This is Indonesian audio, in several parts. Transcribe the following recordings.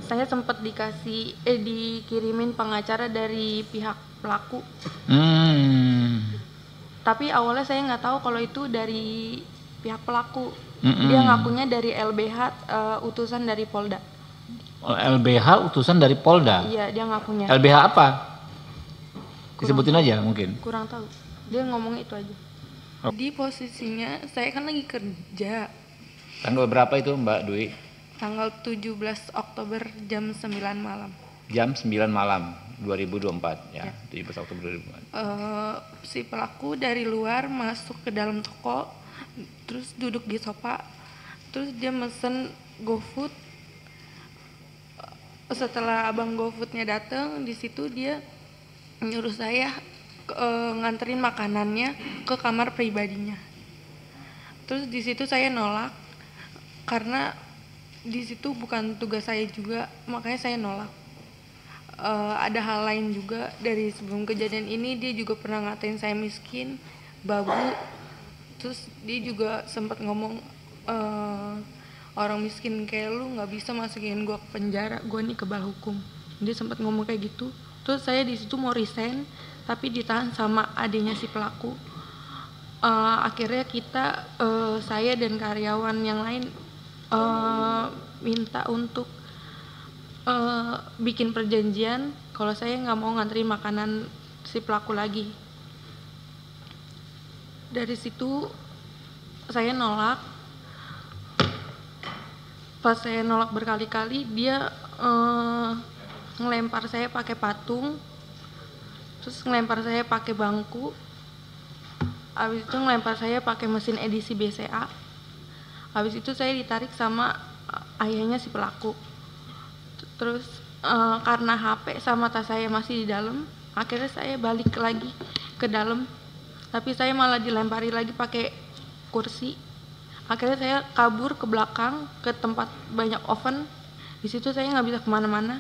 saya sempat dikirimin pengacara dari pihak pelaku. Tapi awalnya saya nggak tahu kalau itu dari pihak pelaku. Dia ngakunya dari LBH, utusan dari Polda. LBH utusan dari Polda? Iya, dia ngakunya. LBH apa? Disebutin aja mungkin. Kurang tahu. Dia ngomong itu aja. Di posisinya saya kan lagi kerja. Tanggal berapa itu Mbak Dwi? Tanggal 17 Oktober jam 9 malam. Jam 9 malam 2024 ya. 17 Oktober 2024. Si pelaku dari luar masuk ke dalam toko, terus duduk di sofa, terus dia mesen GoFood. Setelah abang GoFoodnya datang, di situ dia nyuruh saya nganterin makanannya ke kamar pribadinya. Terus di situ saya nolak karena di situ bukan tugas saya juga, makanya saya nolak. Ada hal lain juga dari sebelum kejadian ini, dia juga pernah ngatain saya miskin, babu. Terus dia juga sempat ngomong, orang miskin kayak lu nggak bisa masukin gue ke penjara, gue nih kebal hukum. Dia sempat ngomong kayak gitu. Terus saya di situ mau resign, tapi ditahan sama adiknya si pelaku. Akhirnya saya dan karyawan yang lain minta untuk bikin perjanjian kalau saya nggak mau nganterin makanan si pelaku lagi. Dari situ saya nolak. Pas saya nolak berkali-kali, dia ngelempar saya pakai patung, terus ngelempar saya pakai bangku, habis itu ngelempar saya pakai mesin edisi BCA. Habis itu saya ditarik sama ayahnya si pelaku. Terus karena HP sama tas saya masih di dalam, akhirnya saya balik lagi ke dalam, tapi saya malah dilempari lagi pakai kursi. Akhirnya saya kabur ke belakang ke tempat banyak oven. Di situ saya nggak bisa kemana-mana.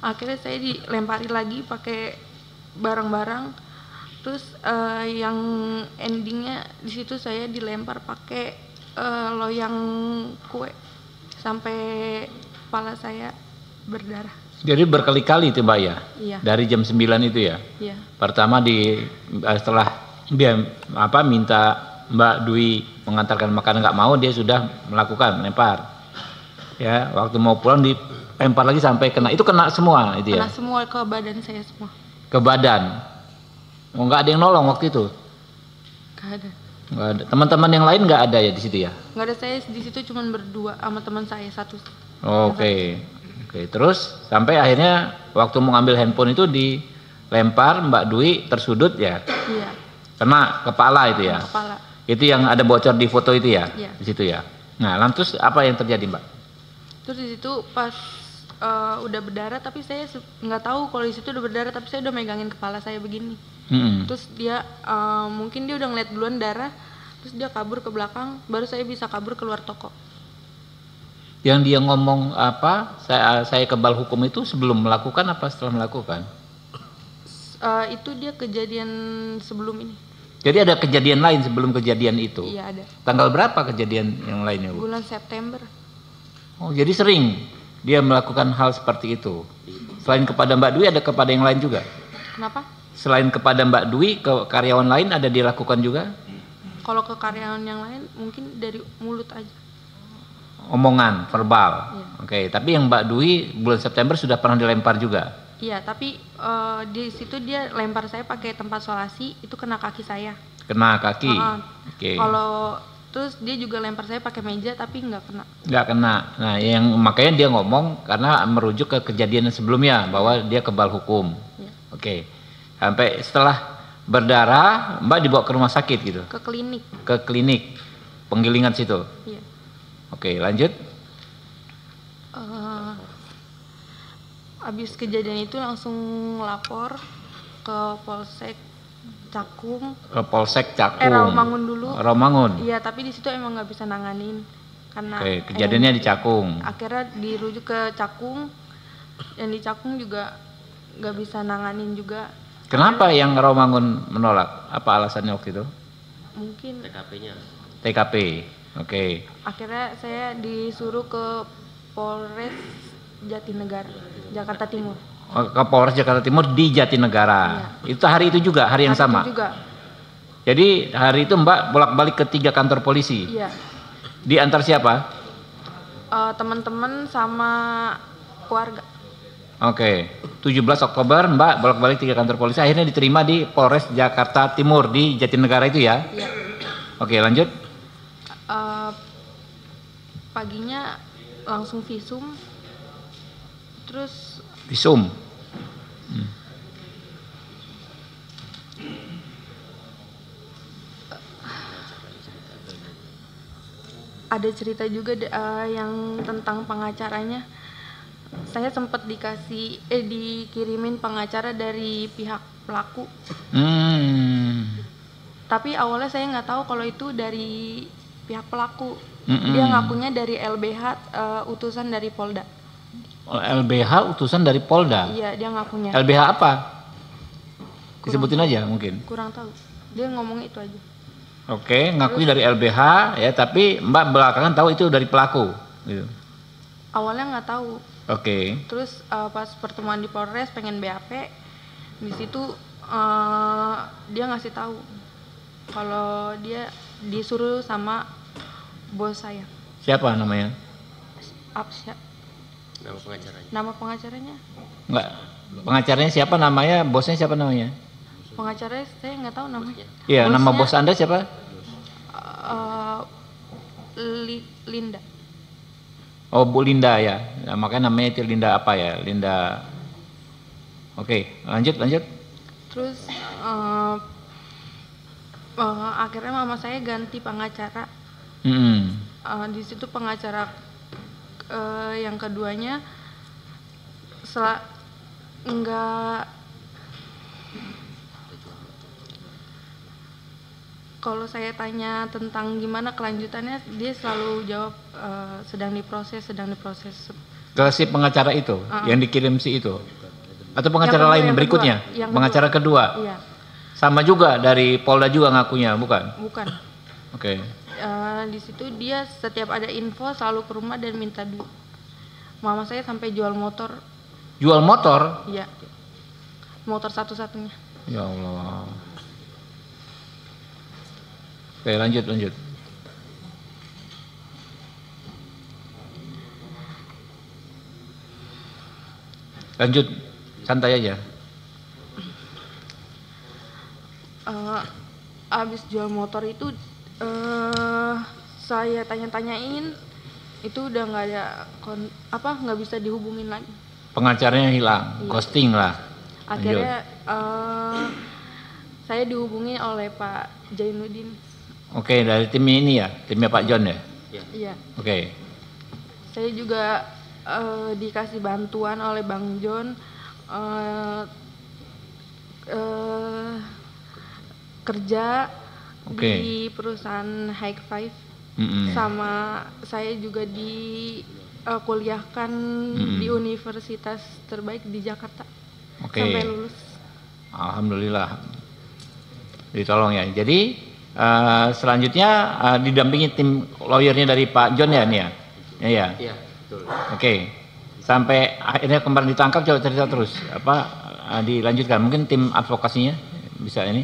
Akhirnya saya dilempari lagi pakai barang-barang. Terus yang endingnya di situ saya dilempar pakai loyang kue sampai kepala saya berdarah. Jadi berkali-kali itu Mbak ya? Iya. Dari jam 9 itu ya? Iya. Pertama setelah dia minta Mbak Dwi mengantarkan makanan nggak mau, dia sudah melakukan lempar. Ya, waktu mau pulang dilempar lagi sampai kena. Itu kena semua itu ya? Kena semua ke badan saya semua. Ke badan. Oh, nggak ada yang nolong waktu itu? Nggak ada. Nggak ada. Teman-teman yang lain nggak ada ya di situ ya? Nggak ada, saya di situ cuma berdua sama teman saya satu. Oke. Terus sampai akhirnya waktu mau ngambil handphone itu dilempar, Mbak Dwi tersudut ya? Iya. Kena kepala itu ya? Kepala. Itu yang ada bocor di foto itu ya? Iya. Di situ ya. Nah, lantas apa yang terjadi, Mbak? Terus di situ pas udah berdarah, tapi saya nggak tahu kalau di situ udah berdarah, tapi saya udah megangin kepala saya begini. Terus dia mungkin dia udah ngeliat duluan darah, terus dia kabur ke belakang, baru saya bisa kabur keluar toko. Yang dia ngomong apa? Saya kebal hukum itu sebelum melakukan apa setelah melakukan? Itu dia kejadian sebelum ini. Jadi ada kejadian lain sebelum kejadian itu? Iya ada. Tanggal berapa kejadian yang lainnya, Bu? Bulan September. Oh, jadi sering dia melakukan hal seperti itu. Selain kepada Mbak Dwi, ada kepada yang lain juga? Kenapa? Selain kepada Mbak Dwi, ke karyawan lain ada dilakukan juga? Kalau ke karyawan yang lain mungkin dari mulut aja. Omongan, verbal. Iya. Oke, tapi yang Mbak Dwi bulan September sudah pernah dilempar juga? Iya, tapi di situ dia lempar saya pakai tempat solasi, itu kena kaki saya. Kena kaki? Oke. Kalau terus dia juga lempar saya pakai meja, tapi nggak kena. Nggak kena. Nah, yang makanya dia ngomong karena merujuk ke kejadian sebelumnya bahwa dia kebal hukum. Iya. Oke. Sampai setelah berdarah, Mbak dibawa ke rumah sakit gitu? Ke klinik. Ke klinik penggilingan situ? Iya. Oke, lanjut. Habis kejadian itu langsung lapor ke Polsek Cakung. Ke Polsek Cakung. Rawamangun dulu. Rawamangun. Iya, tapi di situ emang nggak bisa nanganin karena. Oke, kejadiannya di Cakung. Akhirnya dirujuk ke Cakung, dan di Cakung juga nggak bisa nanganin juga. Kenapa yang Rawamangun menolak? Apa alasannya waktu itu? Mungkin TKP-nya. TKP. Oke. Akhirnya saya disuruh ke Polres Jatinegara, Jakarta Timur. Oh, ke Polres Jakarta Timur di Jatinegara. Iya. Itu hari itu juga, hari yang Hari sama. itu juga. Jadi hari itu Mbak bolak-balik ke 3 kantor polisi. Iya. Diantar siapa? Teman-teman sama keluarga. Oke. 17 Oktober Mbak bolak-balik 3 kantor polisi, akhirnya diterima di Polres Jakarta Timur di Jatinegara itu ya. Iya. Oke, lanjut. Paginya langsung visum. Terus Visum. ada cerita juga yang tentang pengacaranya. Saya sempat dikirimin pengacara dari pihak pelaku. Tapi awalnya saya nggak tahu kalau itu dari pihak pelaku. Dia ngakunya dari LBH, utusan dari Polda. LBH utusan dari Polda. Iya, dia ngakunya. LBH apa? Disebutin aja mungkin. Kurang tahu. Dia ngomong itu aja. Oke, ngakui dari LBH ya, tapi Mbak belakangan tahu itu dari pelaku. Gitu. Awalnya nggak tahu. Oke. Terus pas pertemuan di Polres pengen BAP, di situ dia ngasih tahu kalau dia disuruh sama bos saya. Siapa namanya? Apsya. Nama pengacaranya. Nama pengacaranya? Enggak. Pengacaranya siapa namanya? Bosnya siapa namanya? Pengacaranya saya nggak tahu namanya. Iya, nama Bosnya, bos Anda siapa? Linda. Oh, Bu Linda ya. Nah, makanya namanya itu Linda apa ya? Linda. Oke, lanjut. Terus akhirnya mama saya ganti pengacara. Di situ pengacara yang keduanya kalau saya tanya tentang gimana kelanjutannya, dia selalu jawab sedang diproses. Ke si pengacara itu yang dikirim si itu. Atau pengacara Yang lain kedua, berikutnya? yang Pengacara kedua. Iya. Sama juga dari Polda juga ngakunya, bukan? Bukan. Oke. Di situ dia setiap ada info selalu ke rumah dan minta duit. Mama saya sampai jual motor. Jual motor? Iya. Motor satu-satunya. Ya Allah. Oke, lanjut. Lanjut, santai aja. Abis jual motor itu saya tanya-tanyain, itu udah nggak ada nggak bisa dihubungin lagi. Pengacaranya hilang, Iya. ghosting lah. Akhirnya saya dihubungi oleh Pak Jainuddin. Oke, dari tim ini ya, timnya Pak John ya. Iya. Oke. Saya juga dikasih bantuan oleh Bang John kerja di perusahaan High Five. Sama saya juga kuliahkan di universitas terbaik di Jakarta. Sampai lulus. Alhamdulillah ditolong ya. Jadi selanjutnya didampingi tim lawyernya dari Pak John ya nih ya. Iya. Iya, betul. Oke. Sampai akhirnya kemarin ditangkap, coba cerita terus. Dilanjutkan. Mungkin tim advokasinya bisa ini.